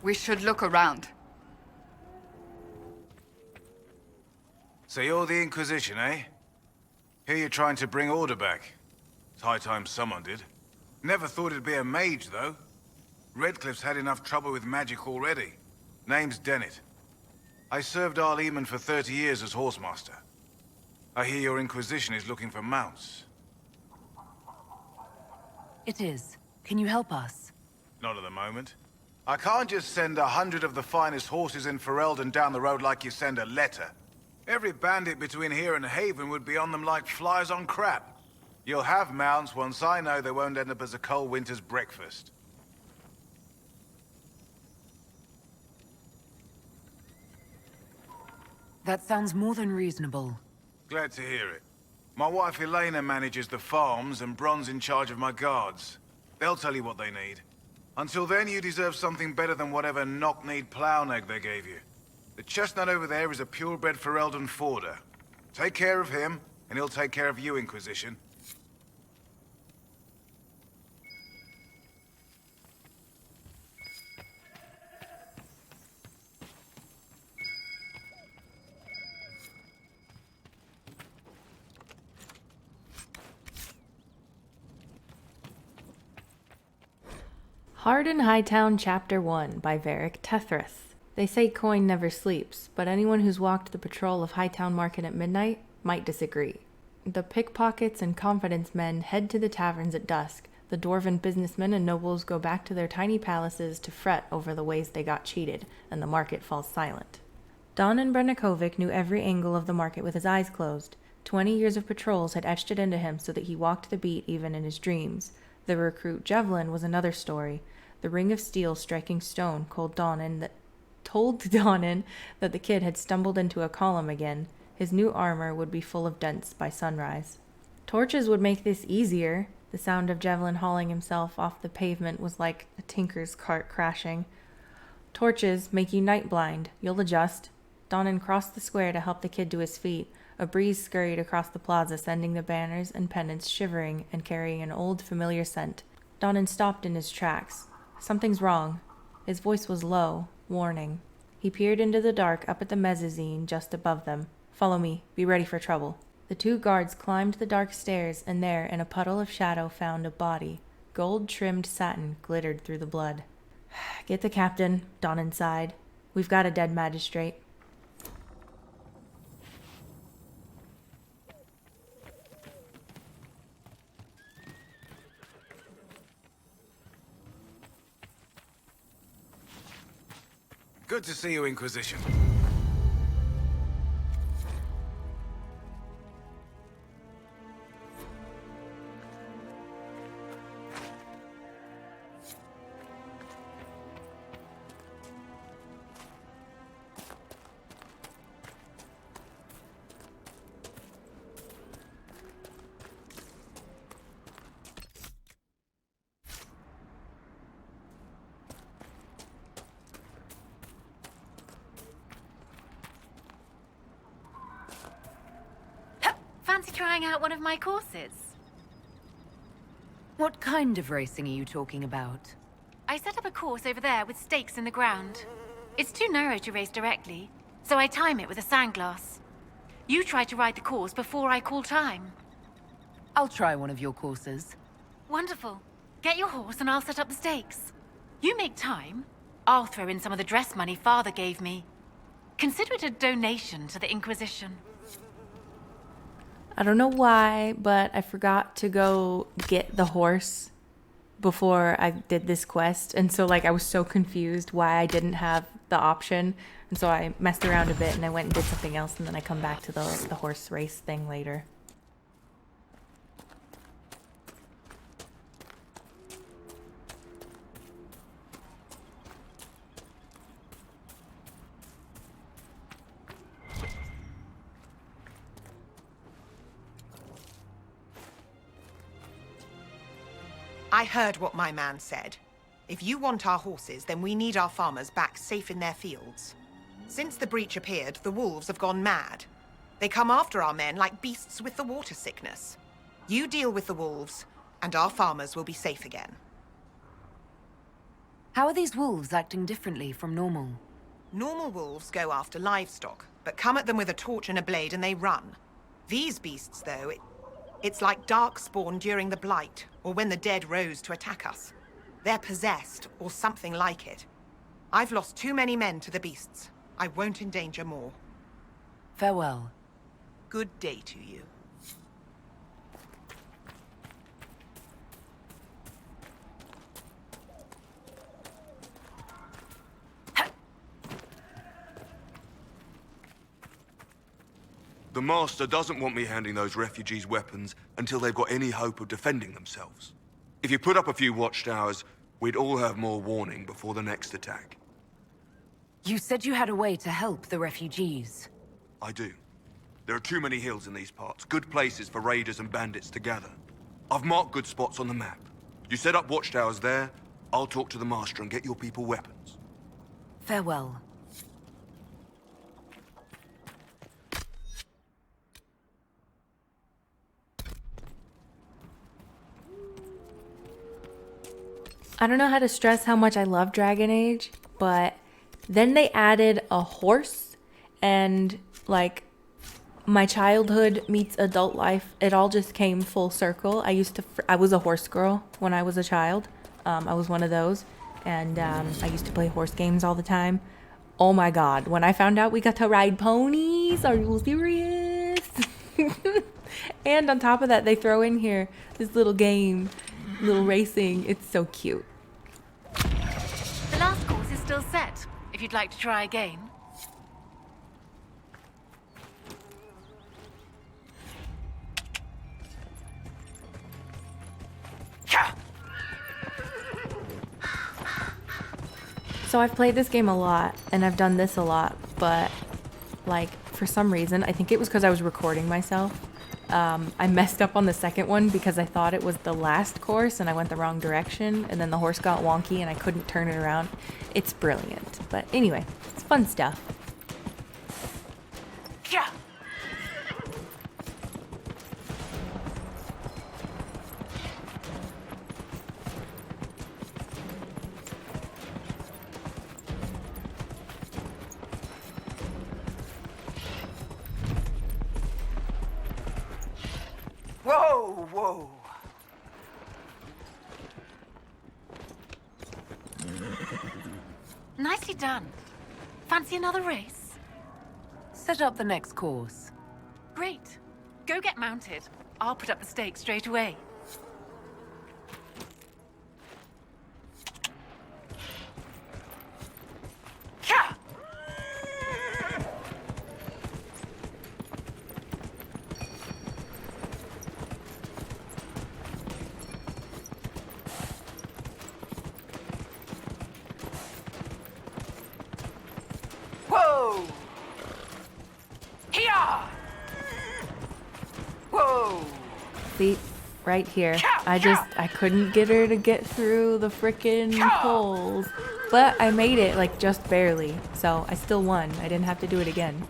We should look around. So you're the Inquisition, eh? Here you're trying to bring order back. It's high time someone did. Never thought it'd be a mage, though. Redcliffe's had enough trouble with magic already. Name's Dennett. I served Arleman for 30 years as Horsemaster. I hear your Inquisition is looking for mounts. It is. Can you help us? Not at the moment. I can't just send 100 of the finest horses in Ferelden down the road like you send a letter. Every bandit between here and Haven would be on them like flies on crap. You'll have mounts once I know they won't end up as a cold winter's breakfast. That sounds more than reasonable. Glad to hear it. My wife Elena manages the farms and Bron's in charge of my guards. They'll tell you what they need. Until then, you deserve something better than whatever knock-kneed plow-neg they gave you. The chestnut over there is a purebred Ferelden forder. Take care of him, and he'll take care of you, Inquisition. Hardin Hightown Chapter 1 by Varric Tethras. They say coin never sleeps, but anyone who's walked the patrol of Hightown Market at midnight might disagree. The pickpockets and confidence men head to the taverns at dusk. The dwarven businessmen and nobles go back to their tiny palaces to fret over the ways they got cheated, and the market falls silent. Donan Brenikovic knew every angle of the market with his eyes closed. 20 years of patrols had etched it into him so that he walked the beat even in his dreams. The recruit Javelin was another story. The ring of steel striking stone told Donan that the kid had stumbled into a column again. His new armor would be full of dents by sunrise. Torches would make this easier. The sound of Javelin hauling himself off the pavement was like a tinker's cart crashing. Torches make you night blind. You'll adjust. Donan crossed the square to help the kid to his feet. A breeze scurried across the plaza, sending the banners and pennants shivering and carrying an old familiar scent. Donan stopped in his tracks. Something's wrong. His voice was low, warning. He peered into the dark up at the mezzanine just above them. Follow me. Be ready for trouble. The two guards climbed the dark stairs, and there, in a puddle of shadow, found a body. Gold-trimmed satin glittered through the blood. Get the captain, Donan sighed. We've got a dead magistrate. Good to see you, Inquisition. Fancy trying out one of my courses? What kind of racing are you talking about? I set up a course over there with stakes in the ground. It's too narrow to race directly, so I time it with a sandglass. You try to ride the course before I call time. I'll try one of your courses. Wonderful. Get your horse and I'll set up the stakes. You make time, I'll throw in some of the dress money Father gave me. Consider it a donation to the Inquisition. I don't know why, but I forgot to go get the horse before I did this quest. And so, like, I was so confused why I didn't have the option. And so I messed around a bit and I went and did something else. And then I come back to the horse race thing later. I heard what my man said. If you want our horses, then we need our farmers back safe in their fields. Since the breach appeared, the wolves have gone mad. They come after our men like beasts with the water sickness. You deal with the wolves, and our farmers will be safe again. How are these wolves acting differently from normal? Normal wolves go after livestock, but come at them with a torch and a blade and they run. These beasts, though, it's like darkspawn during the Blight, or when the dead rose to attack us. They're possessed, or something like it. I've lost too many men to the beasts. I won't endanger more. Farewell. Good day to you. The Master doesn't want me handing those refugees weapons until they've got any hope of defending themselves. If you put up a few watchtowers, we'd all have more warning before the next attack. You said you had a way to help the refugees. I do. There are too many hills in these parts, good places for raiders and bandits to gather. I've marked good spots on the map. You set up watchtowers there, I'll talk to the Master and get your people weapons. Farewell. I don't know how to stress how much I love Dragon Age, but then they added a horse and like my childhood meets adult life. It all just came full circle. I was a horse girl when I was a child. I was one of those, and I used to play horse games all the time. Oh my God, when I found out we got to ride ponies, are you serious? And on top of that, they throw in here this little game, little racing. It's so cute. The last course is still set, if you'd like to try again. So I've played this game a lot, and I've done this a lot, but like for some reason, I think it was because I was recording myself. I messed up on the second one because I thought it was the last course and I went the wrong direction, and then the horse got wonky and I couldn't turn it around. It's brilliant. But anyway, it's fun stuff. Yeah. Whoa, whoa. Nicely done. Fancy another race? Set up the next course. Great. Go get mounted. I'll put up the stakes straight away. Whoa! Here! Whoa! See, right here. I couldn't get her to get through the frickin' poles. But I made it, like, just barely. So I still won. I didn't have to do it again.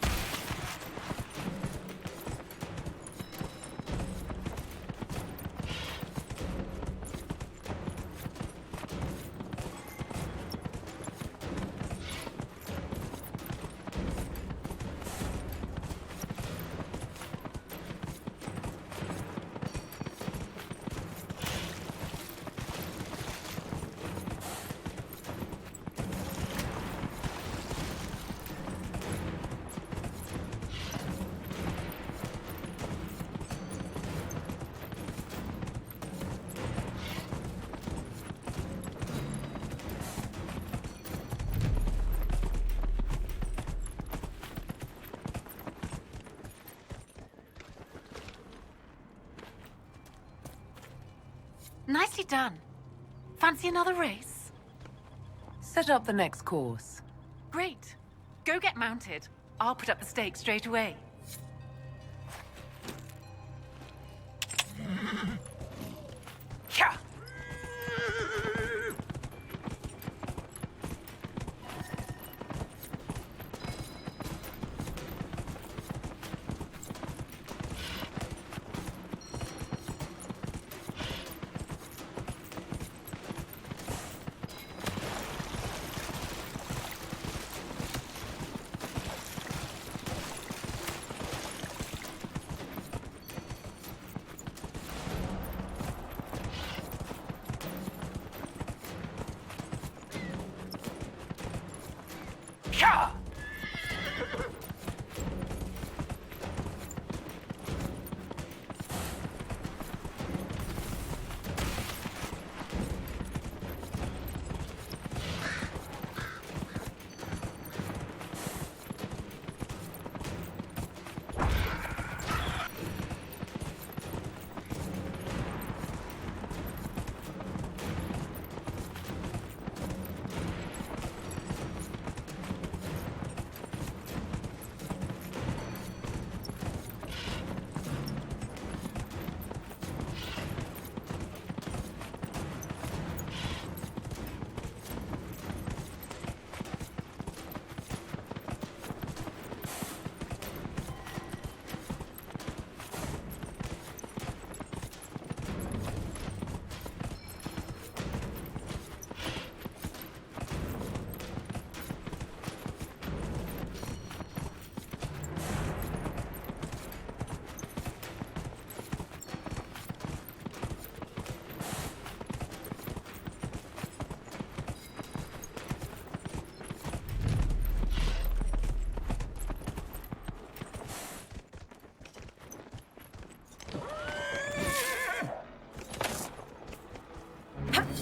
Nicely done. Fancy another race? Set up the next course. Great. Go get mounted. I'll put up the stakes straight away. Yeah. Yeah!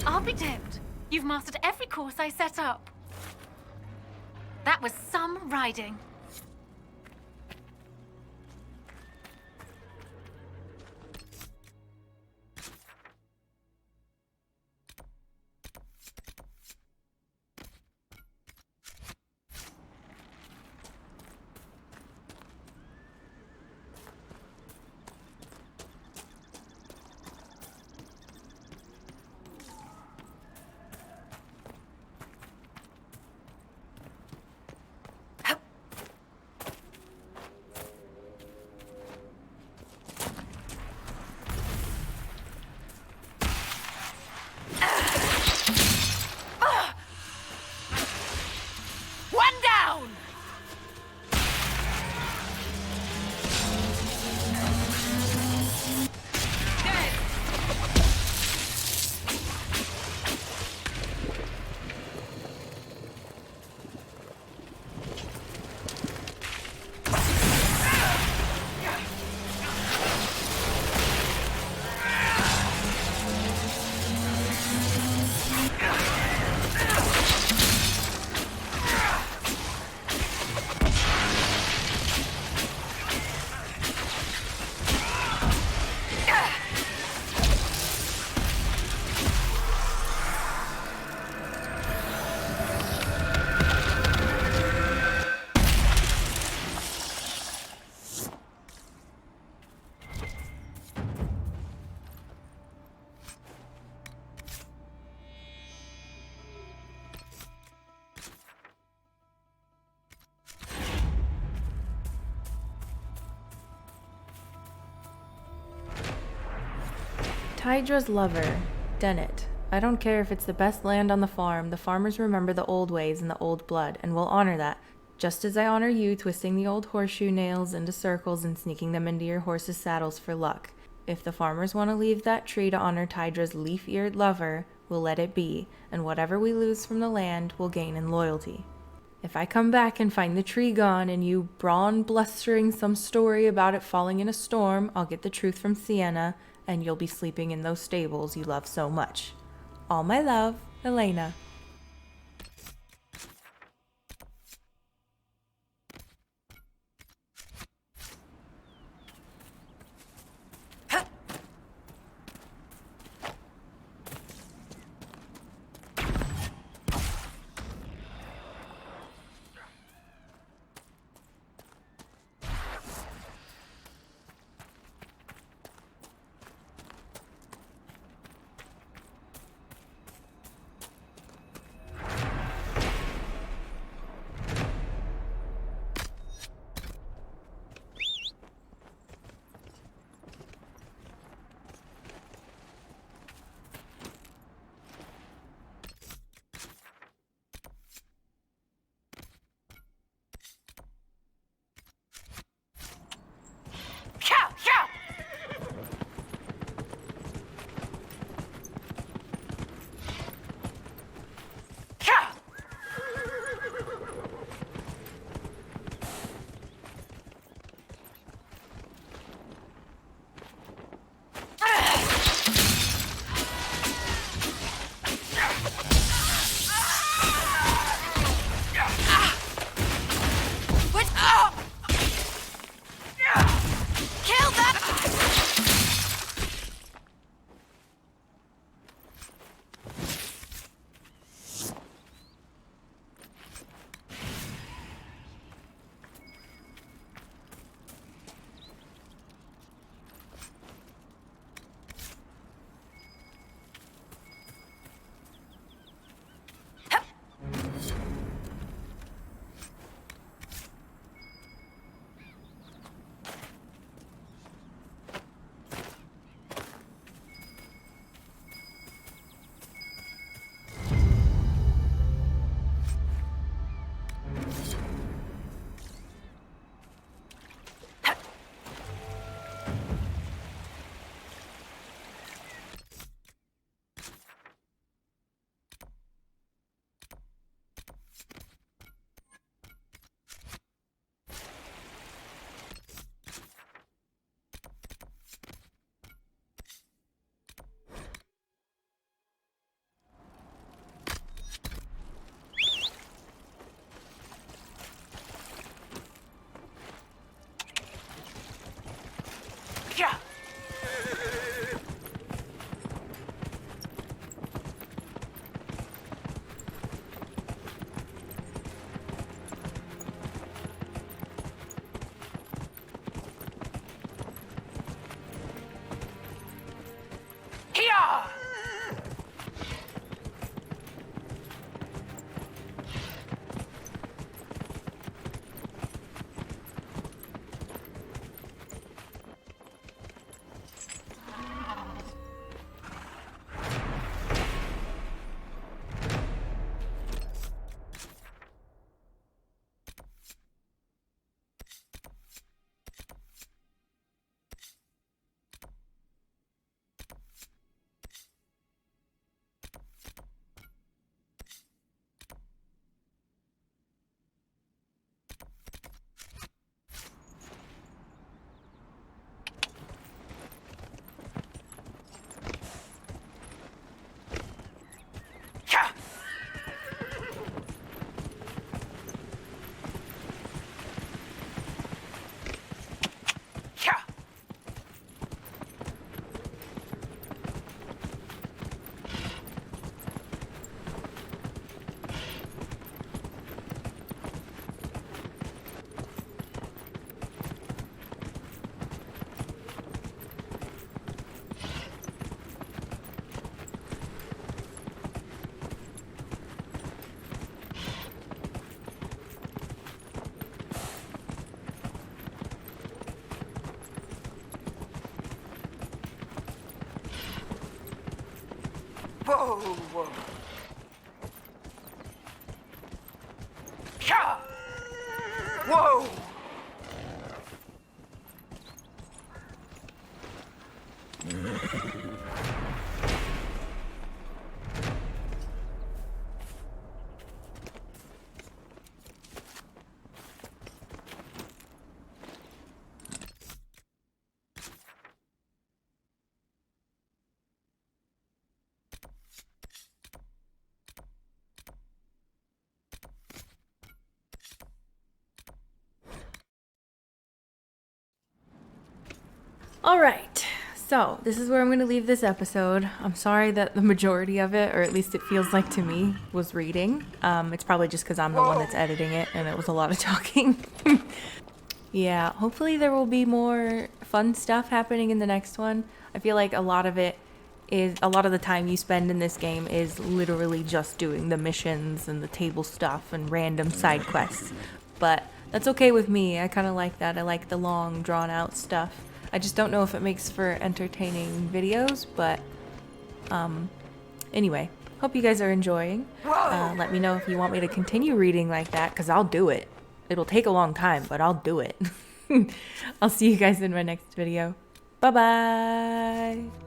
I'll be damned. You've mastered every course I set up. That was some riding. Hydra's lover, Dennett. I don't care if it's the best land on the farm, the farmers remember the old ways and the old blood, and will honor that, just as I honor you twisting the old horseshoe nails into circles and sneaking them into your horses' saddles for luck. If the farmers want to leave that tree to honor Tydra's leaf-eared lover, we'll let it be, and whatever we lose from the land, we'll gain in loyalty. If I come back and find the tree gone and you brawn blustering some story about it falling in a storm, I'll get the truth from Sienna, and you'll be sleeping in those stables you love so much. All my love, Elena. Whoa, whoa. Yeah. Whoa. Alright, so this is where I'm going to leave this episode. I'm sorry that the majority of it, or at least it feels like to me, was reading. It's probably just because I'm the one that's editing it and it was a lot of talking. Yeah, hopefully there will be more fun stuff happening in the next one. I feel like a lot of the time you spend in this game is literally just doing the missions and the table stuff and random side quests. But that's okay with me. I kind of like that. I like the long, drawn-out stuff. I just don't know if it makes for entertaining videos, but anyway, hope you guys are enjoying. Let me know if you want me to continue reading like that, because I'll do it. It'll take a long time, but I'll do it. I'll see you guys in my next video. Bye-bye!